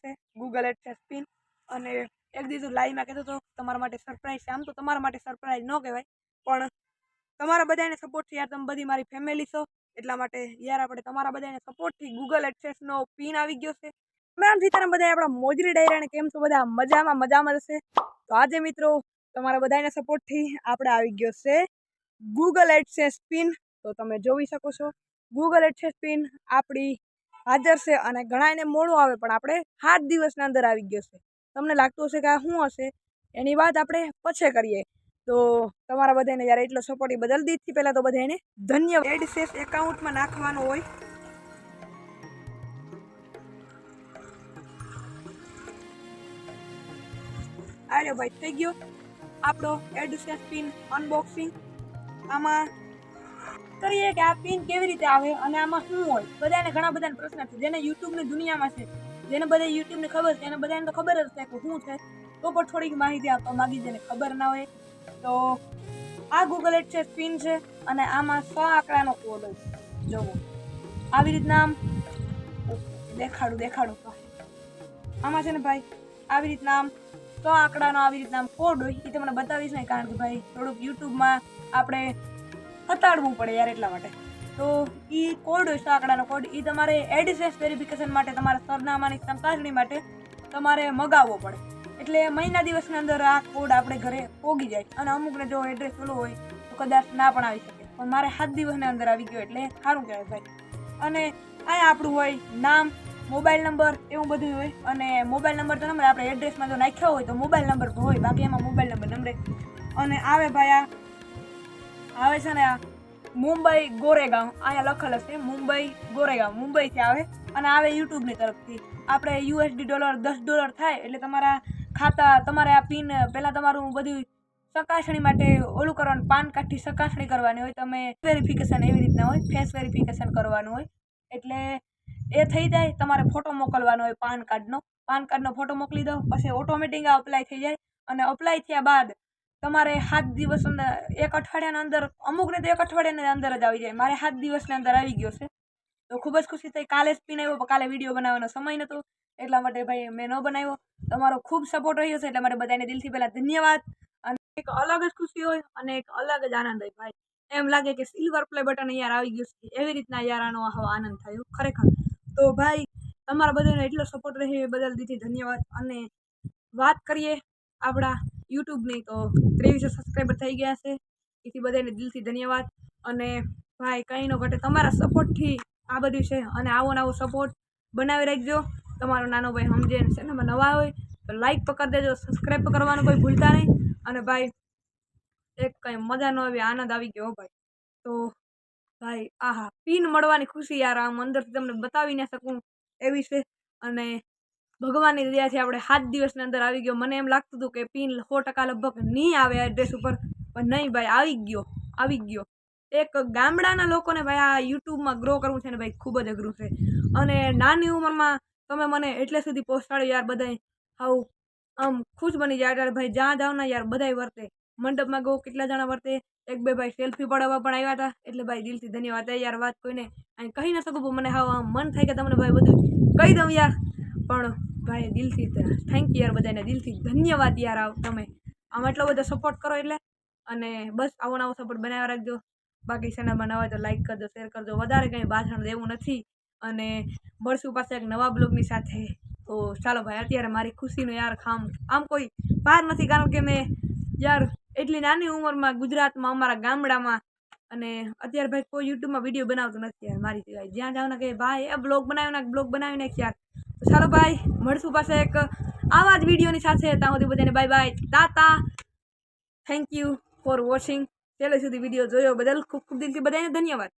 છે Google AdSense pin અને એક દીધું લાઈવમાં કહેતો હતો તમારા માટે સરપ્રાઈઝ છે. આમ તો તમારા માટે સરપ્રાઈઝ ન કહેવાય પણ તમારા બધાને સપોર્ટથી યાર તમે બધી મારી ફેમિલી છો એટલા માટે યાર આપણે તમારા બધાને સપોર્ટથી ગૂગલ એડસેન્સનો પિન આવી ગયો છે. મેમ સીતારામ બધા આપણા મોજરી ડાયરાને કેમ છો બધા મજામાં હશે. તો આજે મિત્રો તમારા બધાને સપોર્ટથી આપણે આવી ગયો છે ગૂગલ એડસેન્સ પિન. તો તમે જોઈ શકો છો ગૂગલ એડસેન્સ પિન આપણી હાજર છે અને ઘણા એને મોડું આવે પણ આપણે 7 દિવસના અંદર આવી ગયો છે. તમને લાગતું હશે કે આ શું હશે એની વાત આપણે પછી કરીએ. તો તમારા બધાને યાર એટલો સપોર્ટ એ બદલ દીધી પહેલાં તો બધાને ધન્યવાદ. એડસેન્સ એકાઉન્ટમાં નાખવાનો હોય આલ્યો ભાઈ થઈ ગયો આપણો એડસેન્સ પિન અનબોક્સિંગ. આમાં કરીએ કે આ પિન કેવી રીતે આવે અને આમાં શું હોય. ઘણા બધાને પ્રશ્ન છે જેને યુટ્યુબની દુનિયામાં છે જેને બધા યુટ્યુબની ખબર છે એને બધાને તો ખબર જ છે કે શું છે તો પણ થોડીક માહિતી આપવા માંગી જેને ખબર ના હોય. તો આ ગૂગલ એડસેન્સ પિન છે અને આમાં 6 આંકડાનો કોડ હોય. જોવો આવી રીતના આમ દેખાડું આમાં છે ને ભાઈ આવી રીતના આમ 6 આંકડાનો આવી રીતના આમ કોડ હોય. એ તમને બતાવીશ નહીં કારણ કે ભાઈ થોડુંક યુટ્યુબમાં આપણે હતાડવું પડે યાર એટલા માટે. તો એ કોડ હોય 6 આંકડાનો કોડ એ તમારે એડસેન્સ વેરિફિકેશન માટે તમારા સરનામાની ચકાસણી માટે તમારે મગાવવો પડે. એટલે મહિના દિવસની અંદર આ કોડ આપણે ઘરે પોગી જાય અને અમુકને જો એડ્રેસ ઓલું હોય તો કદાચ ના પણ આવી શકે પણ મારે 7 દિવસની અંદર આવી ગયો એટલે સારું કહેવાય ભાઈ. અને અહીંયા આપણું હોય નામ મોબાઈલ નંબર એવું બધું હોય અને મોબાઈલ નંબર તો નંબર આપણે એડ્રેસમાં જો નાખ્યો હોય તો મોબાઈલ નંબર હોય બાકી એમાં મોબાઈલ નંબર અને આવે ભાઈ આવે છે ને આ મુંબઈ ગોરેગાંવ અહીંયા લખેલ છે મુંબઈ ગોરેગાંવ મુંબઈથી આવે અને આવે યુટ્યુબની તરફથી. આપણે USD $10 થાય એટલે તમારા ખાતા તમારે આ પિન પહેલાં તમારું બધું ચકાસણી માટે ઓલું કરવાનું પાન કાર્ડથી ચકાસણી કરવાની હોય. તમે વેરિફિકેશન એવી રીતના હોય ફેસ વેરિફિકેશન કરવાનું હોય એટલે એ થઈ જાય. તમારે ફોટો મોકલવાનો હોય પાન કાર્ડનો ફોટો મોકલી દો પછી ઓટોમેટિક અપ્લાય થઈ જાય અને અપ્લાય થયા બાદ તમારે 7 દિવસ અંદર 1 અઠવાડિયાના અંદર અમુકને તો 1 અઠવાડિયાની અંદર જ આવી જાય. મારે 7 દિવસની અંદર આવી ગયો છે તો ખૂબ જ ખુશી થઈ. કાલે જ પિન આવ્યો પણ કાલે વિડીયો બનાવવાનો સમય નહોતો એટલા માટે ભાઈ મેં ન બનાવ્યો. તમારો ખૂબ સપોર્ટ રહ્યો છે એટલે મારે બધાને દિલથી પહેલાં ધન્યવાદ. અને એક અલગ જ ખુશી હોય અને એક અલગ જ આનંદ હોય ભાઈ. એમ લાગે કે સિલ્વર પ્લે બટન યાર આવી ગયું છે એવી રીતના યાર આનો આનંદ થયો ખરેખર. તો ભાઈ તમારા બધાનો એટલો સપોર્ટ રહે એ બદલ દિલથી ધન્યવાદ. અને વાત કરીએ આપણા યુટ્યુબની તો 2300 સબસ્ક્રાઈબર થઈ ગયા છે એથી બધાને દિલથી ધન્યવાદ. અને ભાઈ કંઈ ન ઘટે તમારા સપોર્ટથી આ બધું છે અને આવો સપોર્ટ બનાવી રાખજો. તમારો નાનો ભાઈ સમજે ચેનલમાં નવા હોય તો લાઈક પકડી દેજો સબસ્ક્રાઈબ કરવાનું કોઈ ભૂલતા નહીં. અને ભાઈ એક કંઈ મજાનો આવી આનંદ આવી ગયો ભાઈ. તો ભાઈ આહા પિન મળવાની ખુશી યાર આમ અંદરથી તમને બતાવી ના શકું એવી છે. અને ભગવાનની દયાથી આપણે 7 દિવસની અંદર આવી ગયો. મને એમ લાગતું હતું કે પિન 100% લગભગ નહીં આવે એડ્રેસ ઉપર પણ નહીં ભાઈ આવી ગયો. એક ગામડાના લોકોને ભાઈ આ યુટ્યુબમાં ગ્રો કરવું છે ને ભાઈ ખૂબ જ અઘરું છે. અને નાની ઉંમરમાં તમે મને એટલે સુધી પહોંચાડ્યો યાર બધાય હાવ આમ ખુશ બની જાય. એટલે ભાઈ જ્યાં જાઓ ને યાર બધાય વર્તે મંડપમાં ગયો કેટલા જણા વર્તે 1-2 ભાઈ સેલ્ફી પડાવવા પણ આવ્યા હતા એટલે ભાઈ દિલથી ધન્યવાદ. યાર વાત કોઈને અહીં કહી ન શકું મને હાવ આમ મન થાય કે તમને ભાઈ બધું કહી દઉં યાર પણ ભાઈ દિલથી થેન્ક યુ યાર બધાને દિલથી ધન્યવાદ યાર. તમે આમ એટલો બધો સપોર્ટ કરો એટલે અને બસ આવો સપોર્ટ બનાવી રાખજો. બાકી ચેનલમાં નવા હોય તો લાઈક કરજો શેર કરજો. વધારે કંઈ ભાષણ દેવું નથી અને મળશું પાછા એક નવા બ્લોગની સાથે. તો ચાલો ભાઈ અત્યારે મારી ખુશીનો યાર આમ કોઈ પાર નથી કારણ કે મેં યાર એટલી નાની ઉંમરમાં ગુજરાતમાં અમારા ગામડામાં અને અત્યારે ભાઈ કોઈ યુટ્યુબમાં વિડીયો બનાવતું નથી યાર મારી સિવાય. જ્યાં જાવ ને કે ભાઈ એ બ્લોગ બનાવી નાખ યાર. તો ચાલો ભાઈ મળશું પાછા એક આવા જ વિડીયોની સાથે. ત્યાં સુધી બધાને bye bye Tata. Thank you for watching. છેલ્લે સુધી વિડીયો જોયો બદલ ખૂબ ખૂબ દિલથી બધાને ધન્યવાદ.